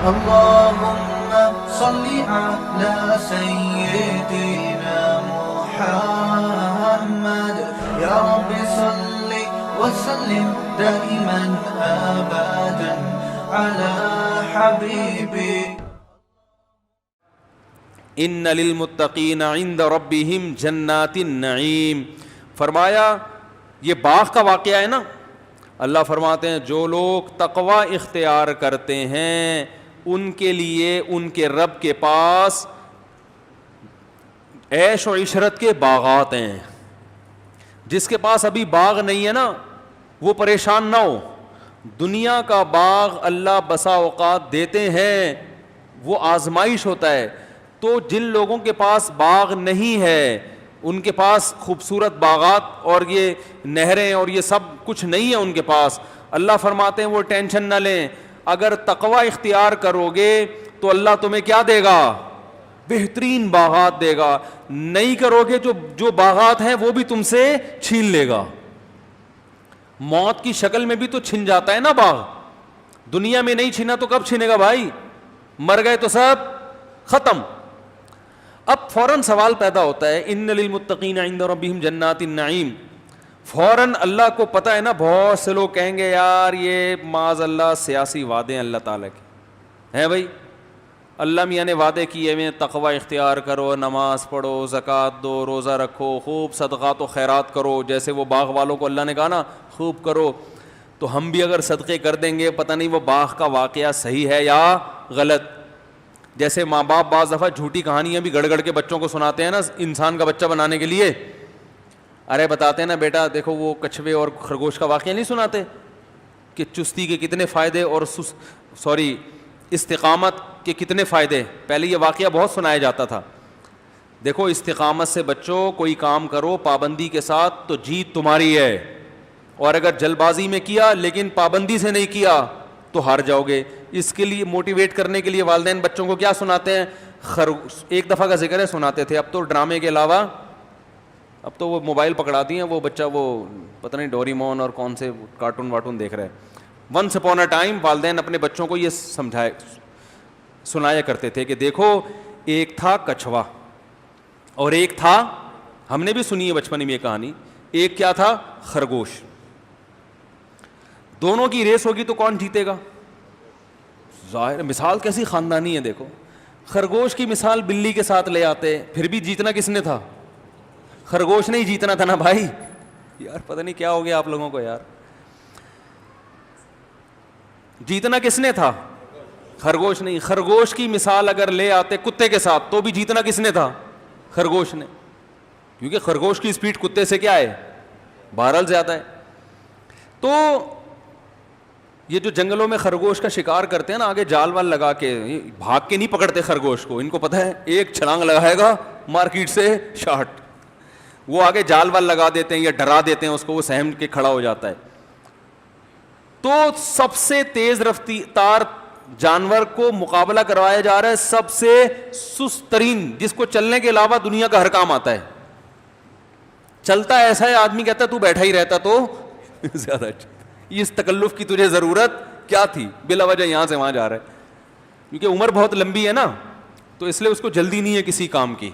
اللهم صل على سيدنا محمد يا رب صل وسلم دائما أبدا على حبيبك. ان للمتقین عند ربهم جنات النعیم. فرمایا یہ باغ کا واقعہ ہے نا. اللہ فرماتے ہیں جو لوگ تقوی اختیار کرتے ہیں ان کے لیے ان کے رب کے پاس عیش و عشرت کے باغات ہیں. جس کے پاس ابھی باغ نہیں ہے نا وہ پریشان نہ ہو. دنیا کا باغ اللہ بسا اوقات دیتے ہیں, وہ آزمائش ہوتا ہے. تو جن لوگوں کے پاس باغ نہیں ہے, ان کے پاس خوبصورت باغات اور یہ نہریں اور یہ سب کچھ نہیں ہے ان کے پاس, اللہ فرماتے ہیں وہ ٹینشن نہ لیں. اگر تقوی اختیار کرو گے تو اللہ تمہیں کیا دے گا؟ بہترین باغات دے گا. نہیں کرو گے جو باغات ہیں وہ بھی تم سے چھین لے گا. موت کی شکل میں بھی تو چھن جاتا ہے نا باغ. دنیا میں نہیں چھینا تو کب چھینے گا بھائی؟ مر گئے تو سب ختم. اب فوراً سوال پیدا ہوتا ہے ان للمتقین عند ربہم جنات النعیم. فوراً اللہ کو پتہ ہے نا بہت سے لوگ کہیں گے یار یہ معاذ اللہ سیاسی وعدے ہیں اللہ تعالیٰ کے ہیں. بھائی اللہ میاں نے وعدے کیے ہوئے تقوی اختیار کرو, نماز پڑھو, زکوٰۃ دو, روزہ رکھو, خوب صدقات و خیرات کرو, جیسے وہ باغ والوں کو اللہ نے کہا نا خوب کرو. تو ہم بھی اگر صدقے کر دیں گے پتہ نہیں وہ باغ کا واقعہ صحیح ہے یا غلط. جیسے ماں باپ بعض دفعہ جھوٹی کہانیاں بھی گڑ گڑ کے بچوں کو سناتے ہیں نا انسان کا بچہ بنانے کے لیے. ارے بتاتے ہیں نا بیٹا دیکھو وہ کچھوے اور خرگوش کا واقعہ نہیں سناتے کہ چستی کے کتنے فائدے اور استقامت کے کتنے فائدے. پہلے یہ واقعہ بہت سنایا جاتا تھا. دیکھو استقامت سے بچوں کوئی کام کرو پابندی کے ساتھ تو جیت تمہاری ہے, اور اگر جلد بازی میں کیا لیکن پابندی سے نہیں کیا تو ہار جاؤ گے. اس کے لیے موٹیویٹ کرنے کے لیے والدین بچوں کو کیا سناتے ہیں؟ ایک دفعہ کا ذکر ہے سناتے تھے, اب تو ڈرامے کے علاوہ اب تو وہ موبائل پکڑا دی ہیں وہ بچہ وہ پتہ نہیں ڈوریمون اور کون سے کارٹون وارٹون دیکھ رہے ہیں. ونس اپون اے ٹائم والدین اپنے بچوں کو یہ سنایا کرتے تھے کہ دیکھو ایک تھا کچھوا اور ایک تھا, ہم نے بھی سنی ہے بچپن میں یہ کہانی, ایک کیا تھا؟ خرگوش. دونوں کی ریس ہوگی تو کون جیتے گا؟ ظاہر مثال کیسی خاندانی ہے. دیکھو خرگوش کی مثال بلی کے ساتھ لے آتے, پھر بھی جیتنا کس نے تھا؟ خرگوش نہیں جیتنا تھا نا بھائی. یار پتہ نہیں کیا ہو گیا آپ لوگوں کو یار. جیتنا کس نے تھا؟ خرگوش نہیں. خرگوش کی مثال اگر لے آتے کتے کے ساتھ تو بھی جیتنا کس نے تھا؟ خرگوش نے, کیونکہ خرگوش کی اسپیڈ کتے سے کیا ہے؟ بہرحال زیادہ ہے. تو یہ جو جنگلوں میں خرگوش کا شکار کرتے ہیں نا آگے جال وال لگا کے, بھاگ کے نہیں پکڑتے خرگوش کو, ان کو پتہ ہے ایک چھلانگ لگائے گا مارکیٹ سے شارٹ, وہ آگے جال وال لگا دیتے ہیں یا ڈرا دیتے ہیں اس کو, وہ سہم کے کھڑا ہو جاتا ہے. تو سب سے تیز رفتار جانور کو مقابلہ کروایا جا رہا ہے سب سے سست ترین, جس کو چلنے کے علاوہ دنیا کا ہر کام آتا ہے. چلتا ایسا ہے آدمی کہتا ہے تو بیٹھا ہی رہتا تو زیادہ اچھا. اس تکلف کی تجھے ضرورت کیا تھی؟ بلا وجہ یہاں سے وہاں جا رہا ہے. کیونکہ عمر بہت لمبی ہے نا تو اس لیے اس کو جلدی نہیں ہے کسی کام کی,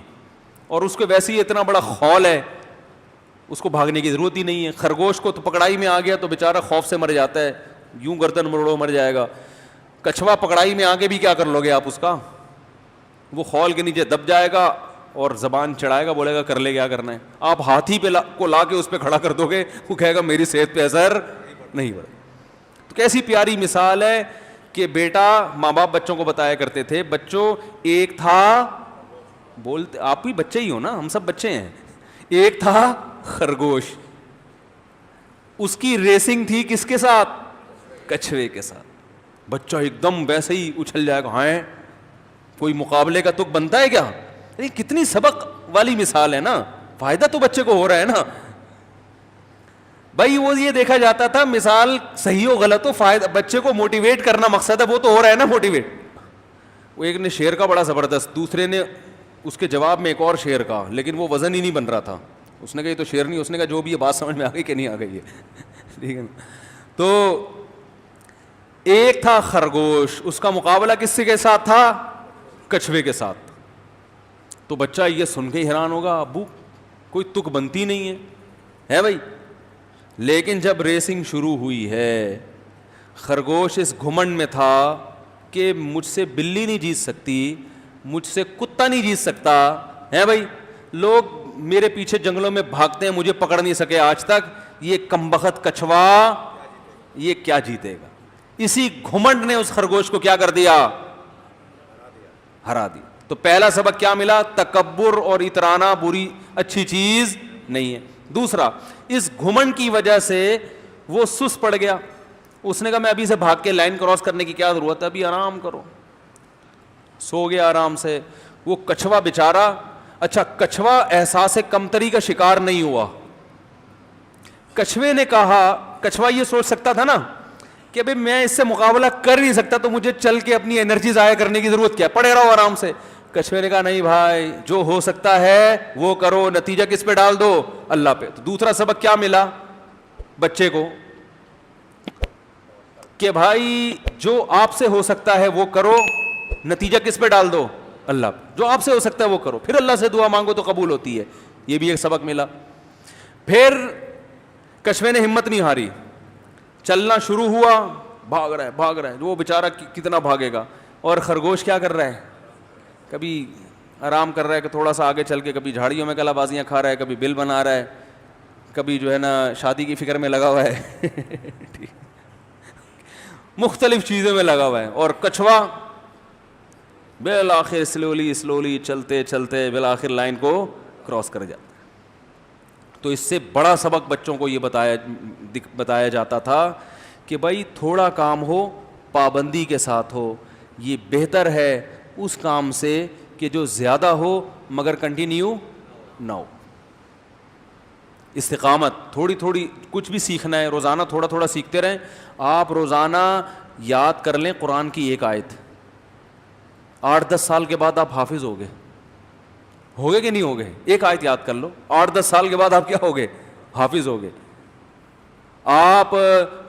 اور اس کو ویسے ہی اتنا بڑا خول ہے اس کو بھاگنے کی ضرورت ہی نہیں ہے. خرگوش کو تو پکڑائی میں آ گیا تو بیچارہ خوف سے مر جاتا ہے, یوں گردن مروڑو مر جائے گا. کچھوا پکڑائی میں آگے بھی کیا کر لو گے آپ اس کا؟ وہ خول کے نیچے دب جائے گا اور زبان چڑھائے گا, بولے گا کر لے کیا کرنا ہے. آپ ہاتھی پہ کو لا کے اس پہ کھڑا کر دو گے, وہ کہے گا میری صحت پہ اثر نہیں پڑا. تو کیسی پیاری مثال ہے کہ بیٹا ماں باپ بچوں کو بتایا کرتے تھے, بچوں ایک تھا, بولتے آپ بھی بچے ہی ہو نا, ہم سب بچے ہیں, ایک تھا خرگوش, اس کی ریسنگ تھی کس کے ساتھ؟ کچھوے کے ساتھ. بچہ ایک دم ویسے ہی اچھل جائے گا, ہاں کوئی مقابلے کا تک بنتا ہے کیا؟ کتنی سبق والی مثال ہے نا, فائدہ تو بچے کو ہو رہا ہے نا بھائی. وہ یہ دیکھا جاتا تھا مثال صحیح ہو غلط ہو, فائدہ بچے کو موٹیویٹ کرنا مقصد ہے, وہ تو ہو رہا ہے نا موٹیویٹ. وہ ایک نے شعر کا بڑا زبردست, دوسرے نے اس کے جواب میں ایک اور شعر کا, لیکن وہ وزن ہی نہیں بن رہا تھا. اس نے کہا یہ تو شعر نہیں, اس نے کہا جو بھی یہ بات سمجھ میں آ گئی کہ نہیں آ گئی ہے, ٹھیک ہے. تو ایک تھا خرگوش, اس کا مقابلہ کس کے ساتھ تھا؟ کچھوے کے ساتھ. تو بچہ یہ سن کے ہی حیران ہوگا, ابو کوئی تک بنتی نہیں ہے بھائی. لیکن جب ریسنگ شروع ہوئی ہے, خرگوش اس گھمنڈ میں تھا کہ مجھ سے بلی نہیں جیت سکتی, مجھ سے کتا نہیں جیت سکتا ہے بھائی, لوگ میرے پیچھے جنگلوں میں بھاگتے ہیں, مجھے پکڑ نہیں سکے آج تک, یہ کمبخت کچھوا یہ کیا جیتے گا. اسی گھمنڈ نے اس خرگوش کو کیا کر دیا؟ ہرا دیا. تو پہلا سبق کیا ملا؟ تکبر اور اترانا بری اچھی چیز نہیں ہے. دوسرا, اس گھمنڈ کی وجہ سے وہ سست پڑ گیا. اس نے کہا میں ابھی سے بھاگ کے لائن کراس کرنے کی کیا ضرورت ہے, ابھی آرام کرو. سو گیا آرام سے. وہ کچھوا بیچارہ, اچھا کچھوا احساس کمتری کا شکار نہیں ہوا. کچھوے نے کہا, کچھوا یہ سوچ سکتا تھا نا کہ بھئی میں اس سے مقابلہ کر نہیں سکتا, تو مجھے چل کے اپنی انرجی ضائع کرنے کی ضرورت کیا, پڑے رہو آرام سے. کچھوے نے کہا نہیں بھائی, جو ہو سکتا ہے وہ کرو, نتیجہ کس پہ ڈال دو؟ اللہ پہ. تو دوسرا سبق کیا ملا بچے کو؟ کہ بھائی جو آپ سے ہو سکتا ہے وہ کرو, نتیجہ کس پہ ڈال دو؟ اللہ پہ. جو آپ سے ہو سکتا ہے وہ کرو, پھر اللہ سے دعا مانگو تو قبول ہوتی ہے. یہ بھی ایک سبق ملا. پھر کچھوے نے ہمت نہیں ہاری, چلنا شروع ہوا, بھاگ رہا ہے. وہ بیچارہ کتنا بھاگے گا. اور خرگوش کیا کر رہا ہے؟ کبھی آرام کر رہا ہے کہ تھوڑا سا آگے چل کے, کبھی جھاڑیوں میں کلا بازیاں کھا رہا ہے, کبھی بل بنا رہا ہے, کبھی جو ہے نا شادی کی فکر میں لگا ہوا ہے مختلف چیزوں میں لگا ہوا ہے. اور کچھوا بالآخر سلولی چلتے چلتے بالآخر لائن کو کراس کر جاتا. تو اس سے بڑا سبق بچوں کو یہ بتایا جاتا تھا کہ بھائی تھوڑا کام ہو پابندی کے ساتھ ہو, یہ بہتر ہے اس کام سے کہ جو زیادہ ہو مگر کنٹینیو نہ ہو. استقامت, تھوڑی تھوڑی کچھ بھی سیکھنا ہے, روزانہ تھوڑا تھوڑا سیکھتے رہیں. آپ روزانہ یاد کر لیں قرآن کی ایک آیت, 8-10 سال کے بعد آپ حافظ ہوگے کہ نہیں ہوگے؟ ایک آیت یاد کر لو, 8-10 سال کے بعد آپ کیا ہوگے؟ حافظ ہوگے. آپ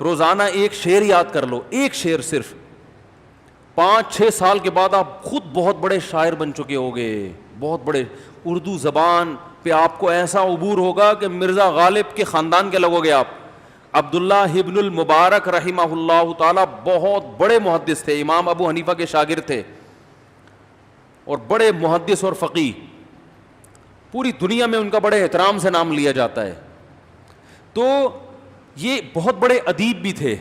روزانہ ایک شعر یاد کر لو, ایک شعر صرف, 5-6 سال کے بعد آپ خود بہت بڑے شاعر بن چکے ہوگے, بہت بڑے. اردو زبان پہ آپ کو ایسا عبور ہوگا کہ مرزا غالب کے خاندان کے لگو گے آپ. عبداللہ ابن المبارک رحمہ اللہ تعالی بہت بڑے محدث تھے, امام ابو حنیفہ کے شاگرد تھے, اور بڑے محدث اور فقیہ, پوری دنیا میں ان کا بڑے احترام سے نام لیا جاتا ہے. تو یہ بہت بڑے ادیب بھی تھے,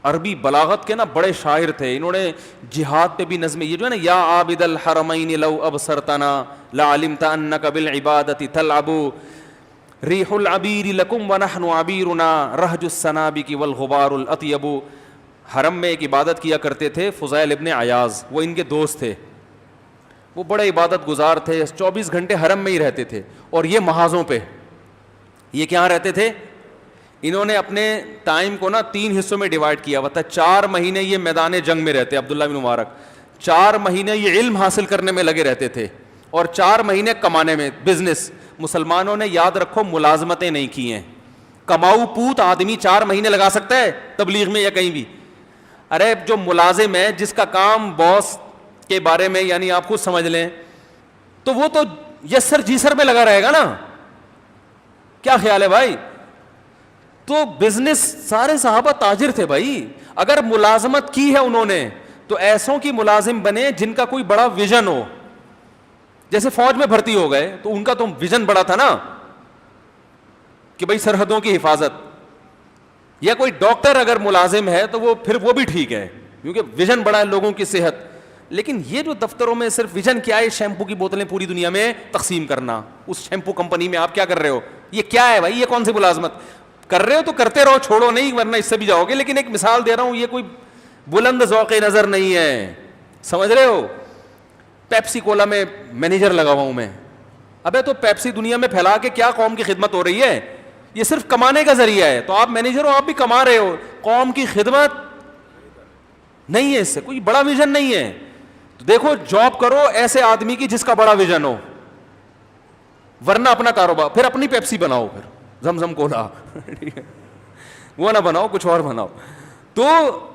عربی بلاغت کے نا بڑے شاعر تھے. انہوں نے جہاد پہ بھی نظمیں, یہ جو ہے نا یا عابد الحرمین لو ابصرتنا لعلمت انک بالعبادۃ تلعب ریح العبیر لکم ونحن عبیرنا رہج السنابک والغبار الاطیب. حرم میں ایک عبادت کیا کرتے تھے فضیل ابن عیاض, وہ ان کے دوست تھے, وہ بڑے عبادت گزار تھے, 24 گھنٹے حرم میں ہی رہتے تھے. اور یہ محاذوں پہ, یہ کہاں رہتے تھے؟ انہوں نے اپنے ٹائم کو نا 3 حصوں میں ڈیوائڈ کیا ہوا تھا. 4 مہینے یہ میدان جنگ میں رہتے, عبداللہ بن مبارک 4 مہینے یہ علم حاصل کرنے میں لگے رہتے تھے, اور 4 مہینے کمانے میں, بزنس. مسلمانوں نے یاد رکھو ملازمتیں نہیں کی ہیں. کماؤ پوت آدمی 4 مہینے لگا سکتا ہے تبلیغ میں یا کہیں بھی. ارے جو ملازم ہے, جس کا کام باس کے بارے میں یعنی آپ خود سمجھ لیں, تو وہ تو یس سر جی سر میں لگا رہے گا نا. کیا خیال ہے بھائی؟ تو بزنس, سارے صحابہ تاجر تھے بھائی. اگر ملازمت کی ہے انہوں نے تو ایسوں کی ملازم بنے جن کا کوئی بڑا ویژن ہو. جیسے فوج میں بھرتی ہو گئے تو ان کا تو ویژن بڑا تھا نا کہ بھائی سرحدوں کی حفاظت. یا کوئی ڈاکٹر اگر ملازم ہے تو وہ پھر وہ بھی ٹھیک ہے کیونکہ ویژن بڑا ہے لوگوں کی صحت. لیکن یہ جو دفتروں میں صرف ویژن کیا ہے, شیمپو کی بوتلیں پوری دنیا میں تقسیم کرنا, اس شیمپو کمپنی میں آپ کیا کر رہے ہو, یہ کیا ہے بھائی؟ یہ کون سی ملازمت کر رہے ہو؟ تو کرتے رہو, چھوڑو نہیں, ورنہ اس سے بھی جاؤ گے. لیکن ایک مثال دے رہا ہوں, یہ کوئی بلند ذوق نظر نہیں ہے, سمجھ رہے ہو؟ پیپسی کولا میں مینیجر لگا ہوا ہوں میں. ابے تو پیپسی دنیا میں پھیلا کے کیا قوم کی خدمت ہو رہی ہے؟ یہ صرف کمانے کا ذریعہ ہے. تو آپ مینیجر ہو, آپ بھی کما رہے ہو, قوم کی خدمت نہیں ہے, اس سے کوئی بڑا ویژن نہیں ہے. تو دیکھو جاب کرو ایسے آدمی کی جس کا بڑا ویژن ہو, ورنہ اپنا کاروبار, پھر اپنی پیپسی بناؤ, پھر زمزم کولا وہ نہ بناؤ, کچھ اور بناؤ. تو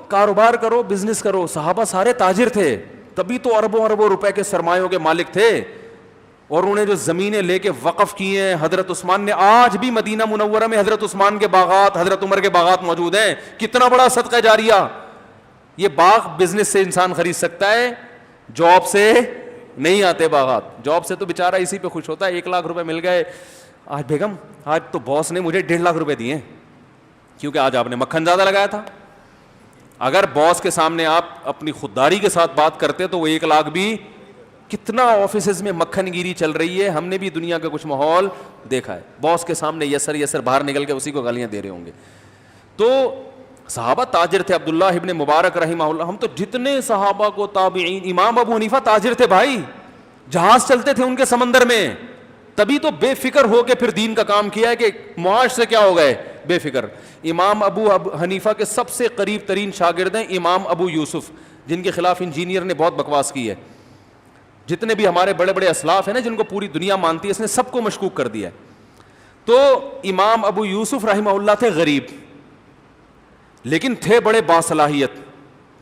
کاروبار کرو, بزنس کرو. صحابہ سارے تاجر تھے, تبھی تو اربوں اربوں روپے کے سرمایوں کے مالک تھے. اور انہیں جو زمینیں لے کے وقف کی ہیں حضرت عثمان نے, آج بھی مدینہ منورہ میں حضرت عثمان کے باغات, حضرت عمر کے باغات موجود ہیں. کتنا بڑا صدقہ جاریہ. یہ باغ بزنس سے انسان خرید سکتا ہے, جاب سے نہیں آتے باغات. جاب سے تو بیچارہ اسی پہ خوش ہوتا ہے, 1 لاکھ روپے مل گئے. آج بیگم, آج تو باس نے مجھے 1.5 لاکھ روپے دیے, کیونکہ آج آپ نے مکھن زیادہ لگایا تھا. اگر باس کے سامنے آپ اپنی خودداری کے ساتھ بات کرتے تو وہ 1 لاکھ بھی. کتنا آفیسز میں مکھن گیری چل رہی ہے, ہم نے بھی دنیا کا کچھ ماحول دیکھا ہے. باس کے سامنے یسر یسر باہر نکل کے اسی کو گالیاں دے رہے ہوں گے. تو صحابہ تاجر تھے. عبداللہ ابن مبارک رحمہ اللہ, ہم تو جتنے صحابہ کو تابعین, امام ابو حنیفہ تاجر تھے بھائی, جہاز چلتے تھے ان کے سمندر میں, تبھی تو بے فکر ہو کے پھر دین کا کام کیا ہے کہ معاش سے کیا ہو گئے, بے فکر. امام ابو حنیفہ کے سب سے قریب ترین شاگرد ہیں امام ابو یوسف, جن کے خلاف انجینئر نے بہت بکواس کی ہے. جتنے بھی ہمارے بڑے بڑے اسلاف ہیں نا, جن کو پوری دنیا مانتی ہے, اس نے سب کو مشکوک کر دیا ہے. تو امام ابو یوسف رحمہ اللہ تھے غریب, لیکن تھے بڑے باصلاحیت.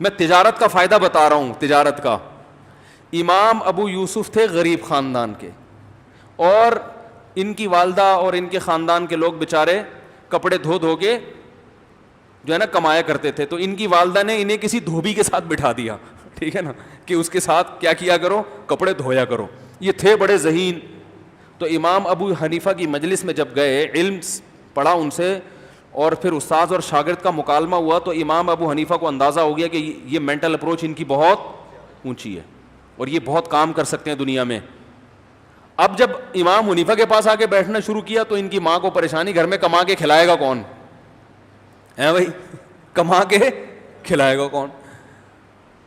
میں تجارت کا فائدہ بتا رہا ہوں, تجارت کا. امام ابو یوسف تھے غریب خاندان کے, اور ان کی والدہ اور ان کے خاندان کے لوگ بیچارے کپڑے دھو دھو کے جو ہے نا کمایا کرتے تھے. تو ان کی والدہ نے انہیں کسی دھوبی کے ساتھ بٹھا دیا, ٹھیک ہے نا, کہ اس کے ساتھ کیا کرو, کپڑے دھویا کرو. یہ تھے بڑے ذہین. تو امام ابو حنیفہ کی مجلس میں جب گئے, علم پڑھا ان سے, اور پھر استاذ اور شاگرد کا مکالمہ ہوا, تو امام ابو حنیفہ کو اندازہ ہو گیا کہ یہ مینٹل اپروچ ان کی بہت اونچی ہے اور یہ بہت کام کر سکتے ہیں دنیا میں. اب جب امام حنیفہ کے پاس آ کے بیٹھنا شروع کیا تو ان کی ماں کو پریشانی, گھر میں کما کے کھلائے گا کون ہے بھائی, کما کے کھلائے گا کون.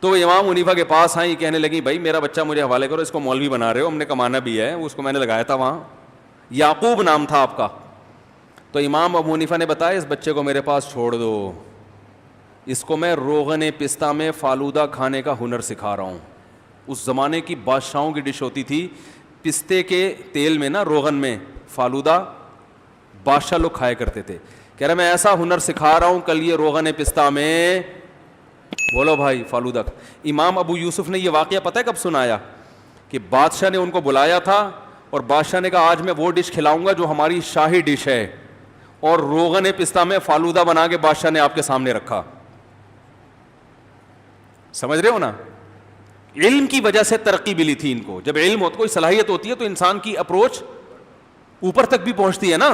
تو امام حنیفہ کے پاس آئیں, کہنے لگی بھائی میرا بچہ مجھے حوالے کرو, اس کو مولوی بنا رہے ہو, ہم نے کمانا بھی ہے, اس کو میں نے لگایا تھا وہاں, یعقوب نام تھا آپ کا. تو امام ابو حنیفہ نے بتایا اس بچے کو میرے پاس چھوڑ دو, اس کو میں روغن پستہ میں فالودہ کھانے کا ہنر سکھا رہا ہوں. اس زمانے کی بادشاہوں کی ڈش ہوتی تھی, پستے کے تیل میں نا, روغن میں فالودہ بادشاہ لوگ کھایا کرتے تھے. کہہ رہا میں ایسا ہنر سکھا رہا ہوں, کل یہ روغن پستہ میں, بولو بھائی, فالودہ. امام ابو یوسف نے یہ واقعہ پتہ ہے کب سنایا, کہ بادشاہ نے ان کو بلایا تھا اور بادشاہ نے کہا آج میں وہ ڈش کھلاؤں گا جو ہماری شاہی ڈش ہے, اور روغن پستہ میں فالودہ بنا کے بادشاہ نے آپ کے سامنے رکھا. سمجھ رہے ہو نا, علم کی وجہ سے ترقی ملی تھی ان کو. جب علم ہوتا, کوئی صلاحیت ہوتی ہے تو انسان کی اپروچ اوپر تک بھی پہنچتی ہے نا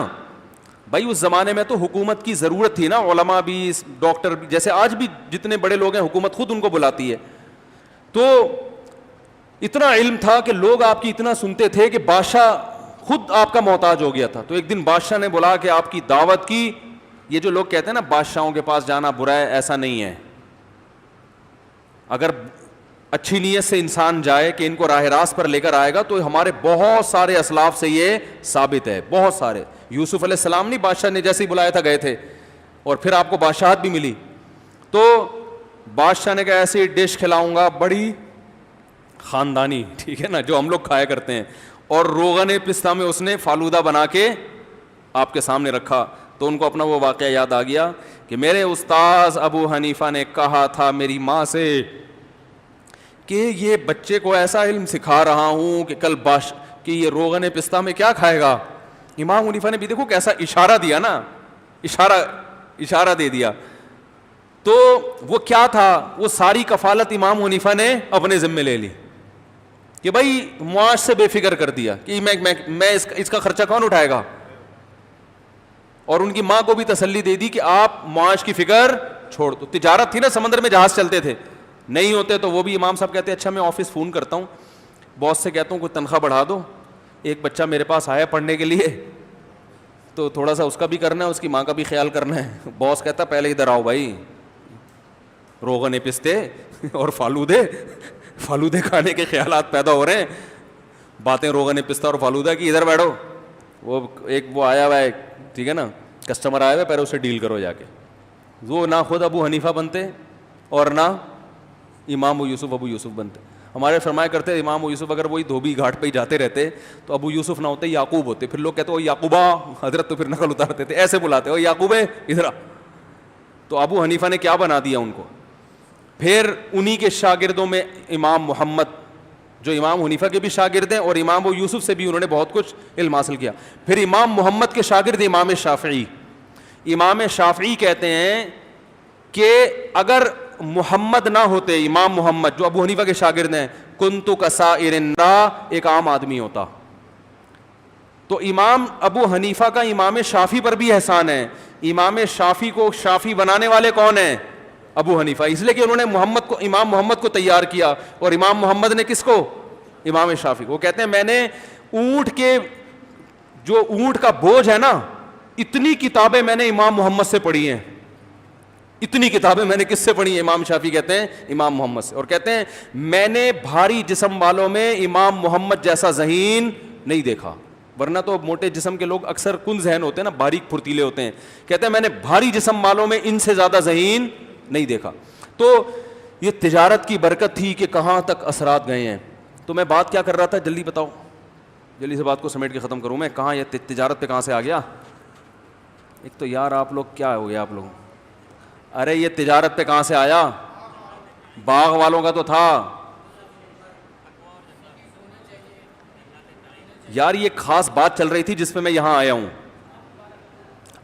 بھائی. اس زمانے میں تو حکومت کی ضرورت تھی نا, علماء بھی, ڈاکٹر بھی, جیسے آج بھی جتنے بڑے لوگ ہیں حکومت خود ان کو بلاتی ہے. تو اتنا علم تھا کہ لوگ آپ کی اتنا سنتے تھے کہ بادشاہ خود آپ کا محتاج ہو گیا تھا. تو ایک دن بادشاہ نے بلا کے آپ کی دعوت کی. یہ جو لوگ کہتے ہیں نا بادشاہوں کے پاس جانا برا ہے, ایسا نہیں ہے. اگر اچھی نیت سے انسان جائے کہ ان کو راہ راست پر لے کر آئے گا, تو ہمارے بہت سارے اسلاف سے یہ ثابت ہے, بہت سارے. یوسف علیہ السلام نہیں, بادشاہ نے جیسے ہی بلایا تھا گئے تھے, اور پھر آپ کو بادشاہت بھی ملی. تو بادشاہ نے کہا ایسی ڈش کھلاؤں گا بڑی خاندانی, ٹھیک ہے نا, جو ہم لوگ کھایا کرتے ہیں, اور روغن پستہ میں اس نے فالودہ بنا کے آپ کے سامنے رکھا. تو ان کو اپنا وہ واقعہ یاد آ گیا کہ میرے استاذ ابو حنیفہ نے کہا تھا میری ماں سے کہ یہ بچے کو ایسا علم سکھا رہا ہوں کہ کل کہ یہ روغن پستہ میں کیا کھائے گا. امام حنیفہ نے بھی دیکھو کیسا اشارہ دیا نا, اشارہ دے دیا. تو وہ کیا تھا, وہ ساری کفالت امام حنیفہ نے اپنے ذمے لے لی کہ بھائی معاش سے بے فکر کر دیا کہ میں اس کا خرچہ کون اٹھائے گا. اور ان کی ماں کو بھی تسلی دے دی کہ آپ معاش کی فکر چھوڑ دو. تجارت تھی نا, سمندر میں جہاز چلتے تھے, نہیں ہوتے تو وہ بھی امام صاحب کہتے اچھا میں آفس فون کرتا ہوں, باس سے کہتا ہوں کوئی تنخواہ بڑھا دو, ایک بچہ میرے پاس آیا پڑھنے کے لیے, تو تھوڑا سا اس کا بھی کرنا ہے, اس کی ماں کا بھی خیال کرنا ہے. باس کہتا پہلے ادھر آؤ بھائی, روغن پستے اور فالودے کھانے کے خیالات پیدا ہو رہے ہیں, باتیں روغن پستہ اور فالودہ کی, ادھر بیٹھو. وہ آیا ہوا ہے, ٹھیک ہے نا, کسٹمر آیا ہوا ہے, پہلے اسے ڈیل کرو جا کے. وہ نہ خود ابو حنیفہ بنتے اور نہ امام ابو یوسف بنتے. ہمارے فرمایا کرتے امام ابو یوسف اگر وہی دھوبی گھاٹ پہ ہی جاتے رہتے تو ابو یوسف نہ ہوتے, یعقوب ہوتے. پھر لوگ کہتے او یعقوبہ, حضرت تو پھر نقل اتارتے تھے, ایسے بلاتے او یعقوب ادھر آ. تو ابو حنیفہ نے کیا بنا دیا ان کو. پھر انہی کے شاگردوں میں امام محمد, جو امام حنیفہ کے بھی شاگرد ہیں, اور امام ابو یوسف سے بھی انہوں نے بہت کچھ علم حاصل کیا. پھر امام محمد کے شاگرد امام شافعی. امام شافعی کہتے ہیں کہ اگر محمد نہ ہوتے, امام محمد جو ابو حنیفہ کے شاگرد ہیں, کنت کسائر الناس, ایک عام آدمی ہوتا. تو امام ابو حنیفہ کا امام شافعی پر بھی احسان ہے. امام شافعی کو شافعی بنانے والے کون ہیں؟ ابو حنیفہ. اس لیے کہ انہوں نے محمد کو, امام محمد کو تیار کیا, اور امام محمد نے کس کو؟ امام شافعی. وہ کہتے ہیں میں نے اونٹ کے, جو اونٹ کا بوجھ ہے نا, اتنی کتابیں میں نے امام محمد سے پڑھی ہیں. اتنی کتابیں میں نے کس سے پڑھی ہیں؟ امام شافعی کہتے ہیں امام محمد سے. اور کہتے ہیں میں نے بھاری جسم والوں میں امام محمد جیسا ذہین نہیں دیکھا. ورنہ تو موٹے جسم کے لوگ اکثر کن ذہن ہوتے ہیں نا, باریک پھرتیلے ہوتے ہیں. کہتے ہیں میں نے بھاری جسم والوں میں ان سے زیادہ ذہین نہیں دیکھا. تو یہ تجارت کی برکت تھی کہ کہاں تک اثرات گئے ہیں. تو میں بات کیا کر رہا تھا, جلدی بتاؤ, جلدی سے بات کو سمیٹ کے ختم کروں میں. کہاں یہ تجارت پہ کہاں سے آ گیا؟ ایک تو یار آپ لوگ کیا ہو گیا آپ لوگ, ارے یہ تجارت پہ کہاں سے آیا؟ باغ والوں کا تو تھا یار. یہ خاص بات چل رہی تھی جس پہ میں یہاں آیا ہوں.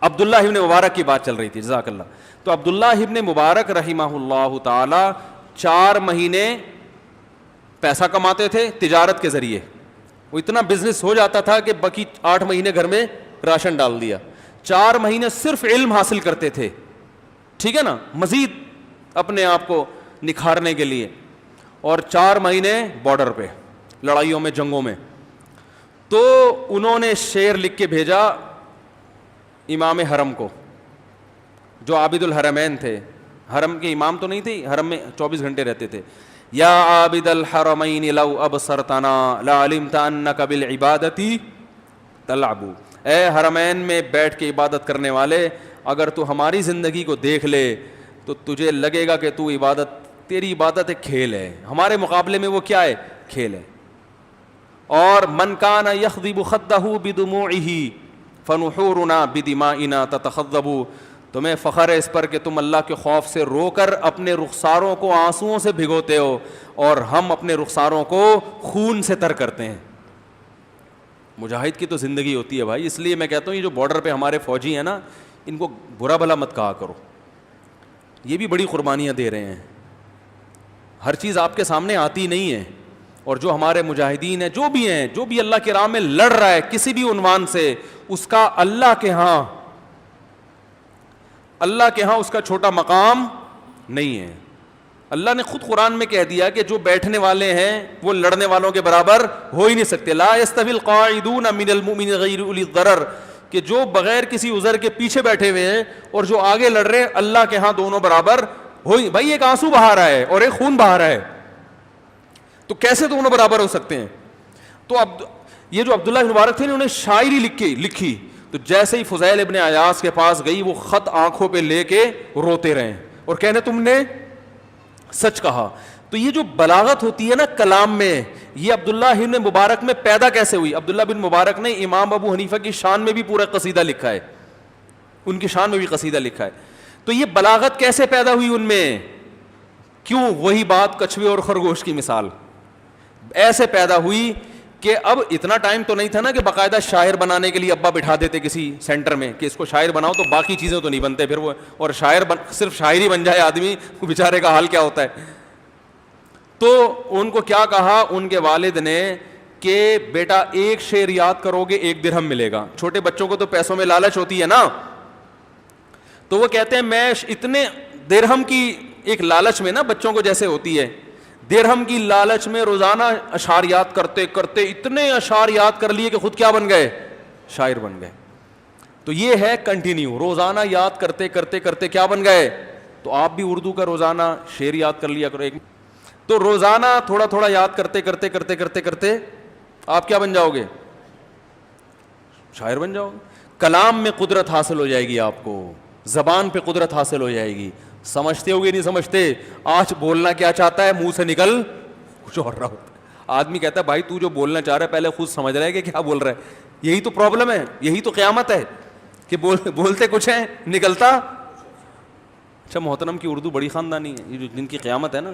عبداللہ ابن مبارک کی بات چل رہی تھی, جزاک اللہ. تو عبداللہ ابن مبارک رحمہ اللہ تعالی 4 مہینے پیسہ کماتے تھے تجارت کے ذریعے. وہ اتنا بزنس ہو جاتا تھا کہ باقی 8 مہینے گھر میں راشن ڈال دیا. 4 مہینے صرف علم حاصل کرتے تھے, ٹھیک ہے نا, مزید اپنے آپ کو نکھارنے کے لیے. اور 4 مہینے بارڈر پہ لڑائیوں میں, جنگوں میں. تو انہوں نے شعر لکھ کے بھیجا امام حرم کو, جو عابد الحرمین تھے. حرم کے امام تو نہیں تھے, حرم میں 24 گھنٹے رہتے تھے. یا عابد الحرمین لو ابصرتنا لعلمت انک بالعبادۃ تلعب. اے حرمین میں بیٹھ کے عبادت کرنے والے, اگر تو ہماری زندگی کو دیکھ لے تو تجھے لگے گا کہ تو عبادت, تیری عبادت ایک کھیل ہے, ہمارے مقابلے میں وہ کیا ہے؟ کھیل ہے. اور من کان یخضب خدہ بدموعہ فنحورنا بدمائنا تتخضب. تمہیں فخر ہے اس پر کہ تم اللہ کے خوف سے رو کر اپنے رخساروں کو آنسوؤں سے بھگوتے ہو, اور ہم اپنے رخساروں کو خون سے تر کرتے ہیں. مجاہد کی تو زندگی ہوتی ہے بھائی. اس لیے میں کہتا ہوں یہ جو بارڈر پہ ہمارے فوجی ہیں نا, ان کو برا بھلا مت کہا کرو, یہ بھی بڑی قربانیاں دے رہے ہیں. ہر چیز آپ کے سامنے آتی نہیں ہے. اور جو ہمارے مجاہدین ہیں, جو بھی ہیں, جو بھی اللہ کی راہ میں لڑ رہا ہے کسی بھی عنوان سے, اس کا اللہ کے ہاں اس کا چھوٹا مقام نہیں ہے. اللہ نے خود قرآن میں کہہ دیا کہ جو بیٹھنے والے ہیں وہ لڑنے والوں کے برابر ہو ہی نہیں سکتے. لا یستوی القاعدون من المؤمنین غیر اولی الضرر, کہ جو بغیر کسی عذر کے پیچھے بیٹھے ہوئے ہیں اور جو آگے لڑ رہے ہیں, اللہ کے ہاں دونوں برابر ہو ہی. بھائی ایک آنسو بہا رہا ہے اور ایک خون بہا رہا ہے, تو کیسے دونوں برابر ہو سکتے ہیں؟ تو اب یہ جو عبداللہ بن مبارک تھے انہوں نے شاعری لکھی. تو جیسے ہی فضیل ابن عیاض کے پاس گئی, وہ خط آنکھوں پہ لے کے روتے رہے اور کہنے تم نے سچ کہا. تو یہ جو بلاغت ہوتی ہے نا کلام میں, یہ عبداللہ بن مبارک میں پیدا کیسے ہوئی؟ عبداللہ بن مبارک نے امام ابو حنیفہ کی شان میں بھی پورا قصیدہ لکھا ہے, ان کی شان میں بھی قصیدہ لکھا ہے. تو یہ بلاغت کیسے پیدا ہوئی ان میں؟ کیوں؟ وہی بات کچھوے اور خرگوش کی مثال ایسے پیدا ہوئی کہ اب اتنا ٹائم تو نہیں تھا نا کہ باقاعدہ شاعر بنانے کے لیے ابا بٹھا دیتے کسی سینٹر میں کہ اس کو شاعر بناؤ, تو باقی چیزیں تو نہیں بنتے پھر وہ, اور صرف شاعری بن جائے آدمی, بیچارے کا حال کیا ہوتا ہے. تو ان کو کیا کہا ان کے والد نے کہ بیٹا ایک شعر یاد کرو گے 1 درہم ملے گا. چھوٹے بچوں کو تو پیسوں میں لالچ ہوتی ہے نا, تو وہ کہتے ہیں میں اتنے درہم کی ایک لالچ میں نا, بچوں کو جیسے ہوتی ہے, درہم کی لالچ میں روزانہ اشعار یاد کرتے کرتے اتنے اشعار یاد کر لیے کہ خود کیا بن گئے؟ شاعر بن گئے. تو یہ ہے کنٹینیو, روزانہ یاد کرتے کرتے کرتے کیا بن گئے؟ تو آپ بھی اردو کا روزانہ شعر یاد کر لیا کرو. تو روزانہ تھوڑا تھوڑا یاد کرتے کرتے کرتے کرتے کرتے آپ کیا بن جاؤ گے؟ شاعر بن جاؤ گے. کلام میں قدرت حاصل ہو جائے گی آپ کو, زبان پہ قدرت حاصل ہو جائے گی. سمجھتے ہوگے نہیں سمجھتے, آج بولنا کیا چاہتا ہے منہ سے نکل کچھ اور رہا ہوتا ہے. آدمی کہتا ہے بھائی تو جو بولنا چاہ رہا ہے پہلے خود سمجھ رہا ہے کہ کیا بول رہا ہے. یہی تو پرابلم ہے, یہی تو قیامت ہے کہ بولتے کچھ ہیں نکلتا اچھا محترم کی اردو بڑی خاندانی ہے، یہ جو جن کی قیامت ہے نا،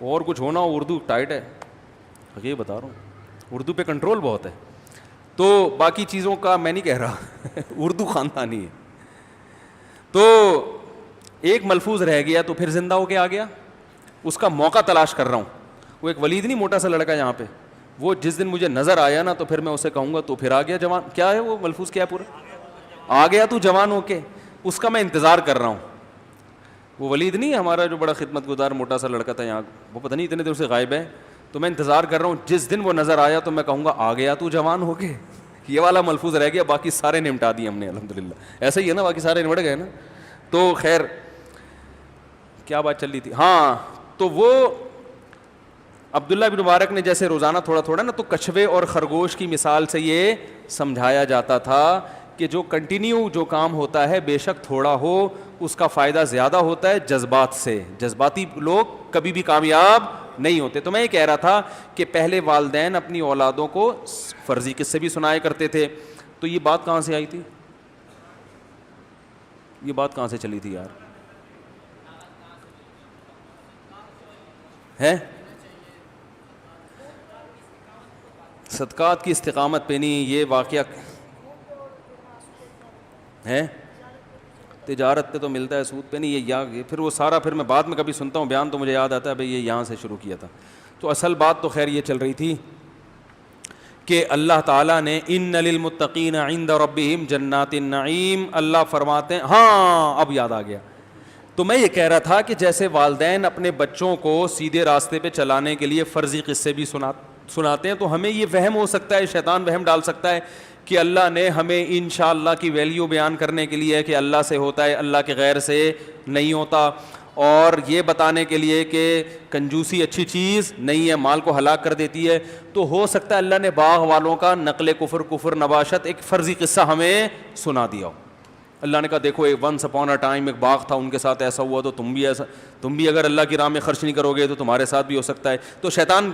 اور کچھ ہونا ہو اردو ٹائٹ ہے، یہ بتا رہا ہوں، اردو پہ کنٹرول بہت ہے. تو باقی چیزوں کا میں نہیں کہہ رہا اردو خاندانی ہے. تو ایک ملفوظ رہ گیا تو پھر زندہ ہو کے آ گیا، اس کا موقع تلاش کر رہا ہوں. وہ ایک ولید نہیں موٹا سا لڑکا یہاں پہ، وہ جس دن مجھے نظر آیا نا تو پھر میں اسے کہوں گا تو پھر آ گیا جوان. کیا ہے وہ ملفوظ، کیا ہے پورا؟ آ گیا تو جوان ہو کے. اس کا میں انتظار کر رہا ہوں. وہ ولید نہیں ہمارا جو بڑا خدمت گزار موٹا سا لڑکا تھا یہاں، وہ پتہ نہیں اتنے دیر سے غائب ہے. تو میں انتظار کر رہا ہوں جس دن وہ نظر آیا تو میں کہوں گا آ گیا تو جوان ہو کے. یہ والا ملفوظ رہ گیا، باقی سارے نمٹا دیے ہم نے الحمدللہ. ایسا ہی ہے نا، باقی سارے نمٹ گئے نا. تو خیر کیا بات چل رہی تھی؟ ہاں، تو وہ عبداللہ بن مبارک نے جیسے روزانہ تھوڑا تھوڑا نا، تو کچھوے اور خرگوش کی مثال سے یہ سمجھایا جاتا تھا کہ جو کنٹینیو جو کام ہوتا ہے بے شک تھوڑا ہو، اس کا فائدہ زیادہ ہوتا ہے جذبات سے. جذباتی لوگ کبھی بھی کامیاب نہیں ہوتے. تو میں یہ کہہ رہا تھا کہ پہلے والدین اپنی اولادوں کو فرضی قصے بھی سنایا کرتے تھے. تو یہ بات کہاں سے آئی تھی؟ یہ بات کہاں سے چلی تھی یار؟ ہے صدقات کی استقامت پہ نہیں، یہ واقعہ ہے تجارت پہ تو ملتا ہے، سود پہ نہیں. یہ پھر وہ سارا پھر میں بعد میں کبھی سنتا ہوں بیان تو مجھے یاد آتا ہے بھئی یہ یہاں سے شروع کیا تھا. تو اصل بات تو خیر یہ چل رہی تھی کہ اللہ تعالیٰ نے ان للمتقین عند ربہم جنات النعیم، اللہ فرماتے ہیں. ہاں اب یاد آ گیا. تو میں یہ کہہ رہا تھا کہ جیسے والدین اپنے بچوں کو سیدھے راستے پہ چلانے کے لیے فرضی قصے بھی سناتے ہیں، تو ہمیں یہ وہم ہو سکتا ہے، شیطان وہم ڈال سکتا ہے کہ اللہ نے ہمیں انشاءاللہ کی ویلیو بیان کرنے کے لیے کہ اللہ سے ہوتا ہے، اللہ کے غیر سے نہیں ہوتا، اور یہ بتانے کے لیے کہ کنجوسی اچھی چیز نہیں ہے، مال کو ہلاک کر دیتی ہے. تو ہو سکتا ہے اللہ نے باغ والوں کا نقل کفر نباشت ایک فرضی قصہ ہمیں سنا دیا ہو. اللہ نے کہا دیکھو ایک ونس اپون اے ٹائم ایک باغ تھا، ان کے ساتھ ایسا ہوا، تو تم بھی اگر اللہ کی راہ میں خرچ نہیں کرو گے تو تمہارے ساتھ بھی ہو سکتا ہے. تو شیطان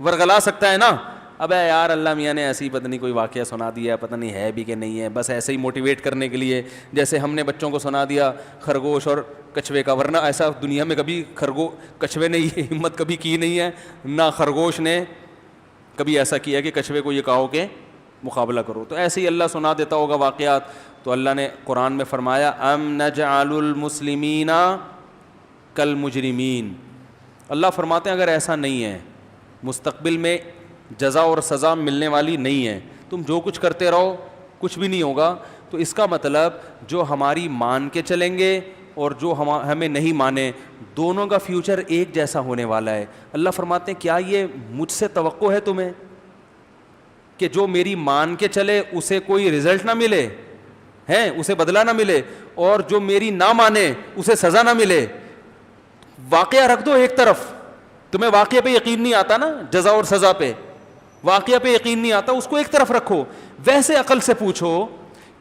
ورغلا سکتا ہے نا، ابے یار اللہ میاں نے ایسی پتہ نہیں کوئی واقعہ سنا دیا، پتہ نہیں ہے بھی کہ نہیں ہے، بس ایسے ہی موٹیویٹ کرنے کے لیے، جیسے ہم نے بچوں کو سنا دیا خرگوش اور کچھوے کا. ورنہ ایسا دنیا میں کبھی کچھوے نے یہ ہمت کبھی کی نہیں ہے، نہ خرگوش نے کبھی ایسا کیا کہ کچھوے کو یہ کہو کہ مقابلہ کرو. تو ایسے ہی اللہ سنا دیتا ہوگا واقعات. تو اللہ نے قرآن میں فرمایا ام نجعل المسلمین کالمجرمین. اللہ فرماتے ہیں اگر ایسا نہیں ہے، مستقبل میں جزا اور سزا ملنے والی نہیں ہے، تم جو کچھ کرتے رہو کچھ بھی نہیں ہوگا. تو اس کا مطلب جو ہماری مان کے چلیں گے اور جو ہمیں نہیں مانے، دونوں کا فیوچر ایک جیسا ہونے والا ہے. اللہ فرماتے ہیں کیا یہ مجھ سے توقع ہے تمہیں کہ جو میری مان کے چلے اسے کوئی رزلٹ نہ ملے، ہیں اسے بدلہ نہ ملے، اور جو میری نہ مانے اسے سزا نہ ملے؟ واقعہ رکھ دو ایک طرف. تمہیں واقعہ پہ یقین نہیں آتا نا، جزا اور سزا پہ واقعہ پہ یقین نہیں آتا، اس کو ایک طرف رکھو. ویسے عقل سے پوچھو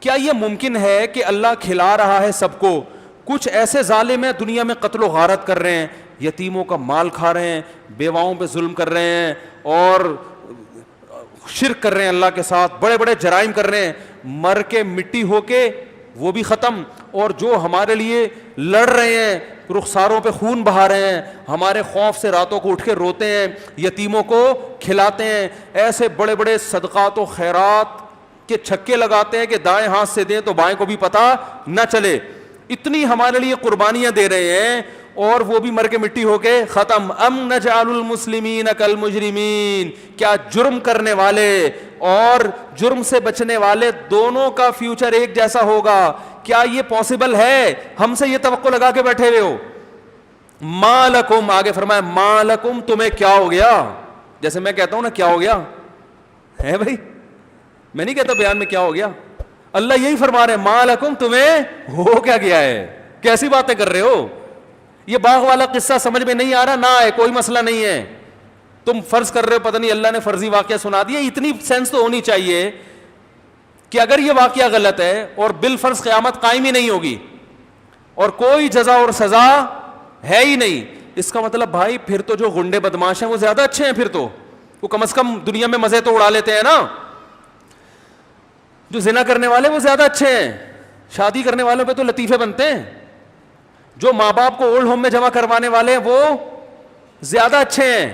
کیا یہ ممکن ہے کہ اللہ کھلا رہا ہے سب کو، کچھ ایسے ظالم ہیں دنیا میں قتل و غارت کر رہے ہیں، یتیموں کا مال کھا رہے ہیں، بیواؤں پہ ظلم کر رہے ہیں، اور شرک کر رہے ہیں اللہ کے ساتھ، بڑے بڑے جرائم کر رہے ہیں، مر کے مٹی ہو کے وہ بھی ختم، اور جو ہمارے لیے لڑ رہے ہیں، رخساروں پہ خون بہا رہے ہیں، ہمارے خوف سے راتوں کو اٹھ کے روتے ہیں، یتیموں کو کھلاتے ہیں، ایسے بڑے بڑے صدقات و خیرات کے چھکے لگاتے ہیں کہ دائیں ہاتھ سے دیں تو بائیں کو بھی پتہ نہ چلے، اتنی ہمارے لیے قربانیاں دے رہے ہیں، اور وہ بھی مر کے مٹی ہو کے ختم. ام نجعل المسلمین کالمجرمین، کیا جرم کرنے والے اور جرم سے بچنے والے دونوں کا فیوچر ایک جیسا ہوگا؟ کیا یہ پاسبل ہے؟ ہم سے یہ توقع لگا کے بیٹھے ہوئے ہو. ما لکم، آگے فرمایا ما لکم، تمہیں کیا ہو گیا؟ جیسے میں کہتا ہوں نا کیا ہو گیا ہے بھائی، میں نہیں کہتا بیان میں کیا ہو گیا، اللہ یہی فرما رہے ہیں ما لکم، تمہیں ہو کیا گیا ہے؟ کیسی باتیں کر رہے ہو؟ یہ باغ والا قصہ سمجھ میں نہیں آ رہا نہ آئے، کوئی مسئلہ نہیں ہے. تم فرض کر رہے ہو پتہ نہیں اللہ نے فرضی واقعہ سنا دیا، اتنی سینس تو ہونی چاہیے کہ اگر یہ واقعہ غلط ہے اور بالفرض قیامت قائم ہی نہیں ہوگی اور کوئی جزا اور سزا ہے ہی نہیں، اس کا مطلب بھائی پھر تو جو گنڈے بدماش ہیں وہ زیادہ اچھے ہیں، پھر تو وہ کم از کم دنیا میں مزے تو اڑا لیتے ہیں نا. جو زنا کرنے والے وہ زیادہ اچھے ہیں، شادی کرنے والوں پہ تو لطیفے بنتے ہیں. جو ماں باپ کو اولڈ ہوم میں جمع کروانے والے ہیں وہ زیادہ اچھے ہیں.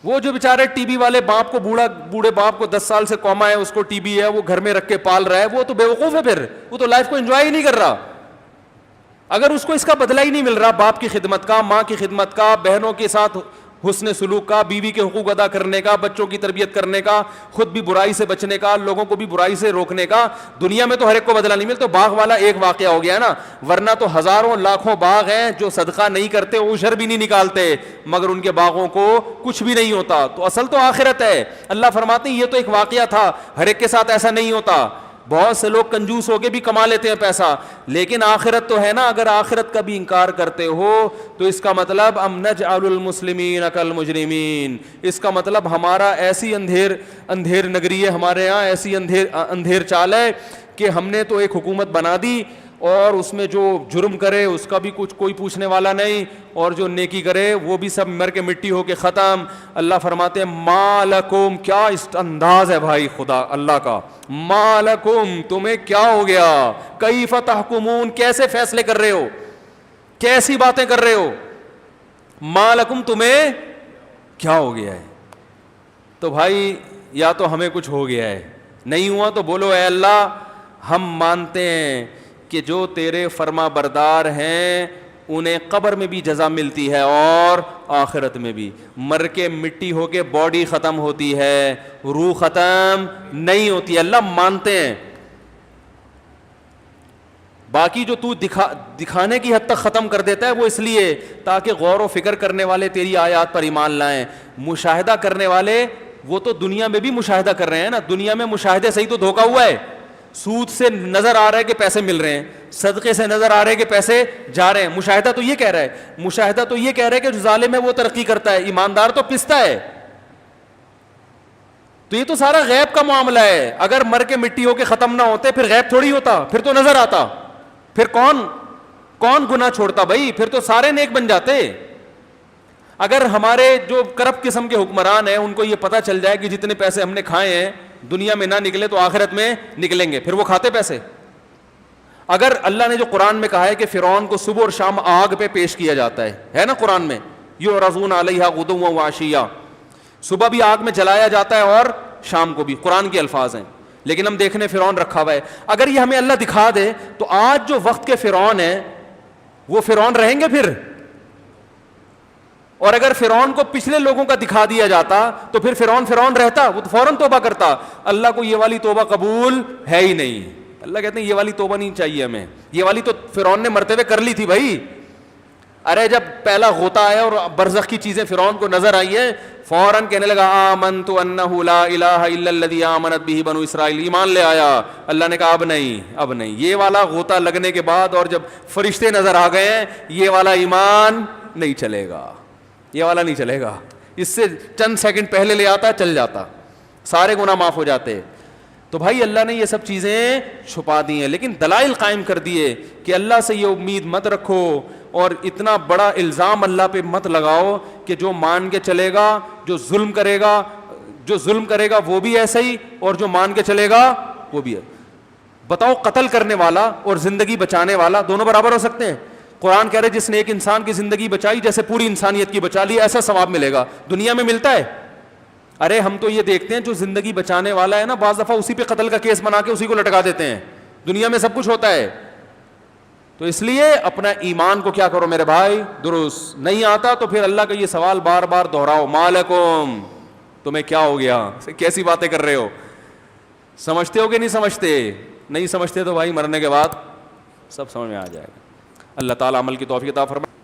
وہ جو بیچارے ٹی بی والے باپ کو بوڑھے باپ کو 10 سال سے کوما ہے, اس کو ٹی بی ہے, وہ گھر میں رکھ کے پال رہا ہے, وہ تو بیوقوف ہے, پھر وہ تو لائف کو انجوائے ہی نہیں کر رہا. اگر اس کو اس کا بدلہ ہی نہیں مل رہا, باپ کی خدمت کا, ماں کی خدمت کا, بہنوں کے ساتھ حسن سلوک کا, بیوی کے حقوق ادا کرنے کا, بچوں کی تربیت کرنے کا, خود بھی برائی سے بچنے کا, لوگوں کو بھی برائی سے روکنے کا, دنیا میں تو ہر ایک کو بدلہ نہیں ملتا. تو باغ والا ایک واقعہ ہو گیا نا, ورنہ تو ہزاروں لاکھوں باغ ہیں جو صدقہ نہیں کرتے, عشر بھی نہیں نکالتے, مگر ان کے باغوں کو کچھ بھی نہیں ہوتا. تو اصل تو آخرت ہے. اللہ فرماتے ہیں یہ تو ایک واقعہ تھا, ہر ایک کے ساتھ ایسا نہیں ہوتا. بہت سے لوگ کنجوس ہو کے بھی کما لیتے ہیں پیسہ, لیکن آخرت تو ہے نا. اگر آخرت کا بھی انکار کرتے ہو تو اس کا مطلب ام نجعل المسلمین کالمجرمین, اس کا مطلب ہمارا ایسی اندھیر نگری ہے, ہمارے یہاں ایسی اندھیر چال ہے کہ ہم نے تو ایک حکومت بنا دی اور اس میں جو جرم کرے اس کا بھی کچھ کوئی پوچھنے والا نہیں, اور جو نیکی کرے وہ بھی سب مر کے مٹی ہو کے ختم. اللہ فرماتے ہیں ما لکم, کیا اس انداز ہے بھائی خدا اللہ کا, ما لکم تمہیں کیا ہو گیا, کیف تحکمون کیسے فیصلے کر رہے ہو, کیسی باتیں کر رہے ہو, ما لکم تمہیں کیا ہو گیا ہے. تو بھائی یا تو ہمیں کچھ ہو گیا ہے, نہیں ہوا تو بولو اے اللہ ہم مانتے ہیں کہ جو تیرے فرما بردار ہیں انہیں قبر میں بھی جزا ملتی ہے اور آخرت میں بھی. مر کے مٹی ہو کے باڈی ختم ہوتی ہے, روح ختم نہیں ہوتی. اللہ مانتے ہیں. باقی جو تو دکھانے کی حد تک ختم کر دیتا ہے وہ اس لیے تاکہ غور و فکر کرنے والے تیری آیات پر ایمان لائیں. مشاہدہ کرنے والے وہ تو دنیا میں بھی مشاہدہ کر رہے ہیں نا, دنیا میں مشاہدے سے ہی تو دھوکا ہوا ہے. سود سے نظر آ رہا ہے کہ پیسے مل رہے ہیں, صدقے سے نظر آ رہے ہیں کہ پیسے جا رہے ہیں. مشاہدہ تو یہ کہہ رہا ہے, مشاہدہ تو یہ کہہ رہا ہے کہ جو ظالم ہے وہ ترقی کرتا ہے, ایماندار تو پستا ہے. تو یہ تو سارا غیب کا معاملہ ہے. اگر مر کے مٹی ہو کے ختم نہ ہوتے پھر غیب تھوڑی ہوتا, پھر تو نظر آتا. پھر کون گناہ چھوڑتا بھائی, پھر تو سارے نیک بن جاتے. اگر ہمارے جو کرپٹ قسم کے حکمران ہیں ان کو یہ پتہ چل جائے کہ جتنے پیسے ہم نے کھائے ہیں دنیا میں نہ نکلے تو آخرت میں نکلیں گے, پھر وہ کھاتے پیسے. اگر اللہ نے جو قرآن میں کہا ہے کہ فرعون کو صبح اور شام آگ پہ پیش کیا جاتا ہے نا قرآن میں, یعرضون علیہا غدوا وعشیا, صبح بھی آگ میں جلایا جاتا ہے اور شام کو بھی, قرآن کے الفاظ ہیں. لیکن ہم دیکھنے فرعون رکھا ہوا ہے. اگر یہ ہمیں اللہ دکھا دے تو آج جو وقت کے فرعون ہیں وہ فرعون رہیں گے پھر, اور اگر فرعون کو پچھلے لوگوں کا دکھا دیا جاتا تو پھر فرعون رہتا, وہ تو فوراً توبہ کرتا. اللہ کو یہ والی توبہ قبول ہے ہی نہیں. اللہ کہتے ہیں یہ والی توبہ نہیں چاہیے ہمیں, یہ والی تو فرعون نے مرتے ہوئے کر لی تھی بھائی. ارے جب پہلا غوطہ آیا اور برزخ کی چیزیں فرعون کو نظر آئی ہیں, فوراً کہنے لگا آمنت انہ لا الہ الا الذی آمنت بہ بنو اسرائیل, ایمان لے آیا. اللہ نے کہا اب نہیں. یہ والا غوطہ لگنے کے بعد اور جب فرشتے نظر آ گئے ہیں, یہ والا ایمان نہیں چلے گا, یہ والا نہیں چلے گا. اس سے چند سیکنڈ پہلے لے آتا چل جاتا, سارے گناہ معاف ہو جاتے. تو بھائی اللہ نے یہ سب چیزیں چھپا دی ہیں, لیکن دلائل قائم کر دیے کہ اللہ سے یہ امید مت رکھو اور اتنا بڑا الزام اللہ پہ مت لگاؤ کہ جو مان کے چلے گا, جو ظلم کرے گا وہ بھی ایسا ہی, اور جو مان کے چلے گا وہ بھی ہے. بتاؤ قتل کرنے والا اور زندگی بچانے والا دونوں برابر ہو سکتے ہیں؟ قرآن کہہ رہے جس نے ایک انسان کی زندگی بچائی جیسے پوری انسانیت کی بچا لی, ایسا ثواب ملے گا. دنیا میں ملتا ہے؟ ارے ہم تو یہ دیکھتے ہیں جو زندگی بچانے والا ہے نا, بعض دفعہ اسی پہ قتل کا کیس بنا کے اسی کو لٹکا دیتے ہیں. دنیا میں سب کچھ ہوتا ہے. تو اس لیے اپنا ایمان کو کیا کرو میرے بھائی, درست. نہیں آتا تو پھر اللہ کا یہ سوال بار بار دہراؤ, مالکم تمہیں کیا ہو گیا, کیسی باتیں کر رہے ہو. سمجھتے ہو کہ نہیں سمجھتے؟ نہیں سمجھتے تو بھائی مرنے کے بعد سب سمجھ میں آ جائے گا. اللہ تعالیٰ عمل کی توفیق عطا فرمائے.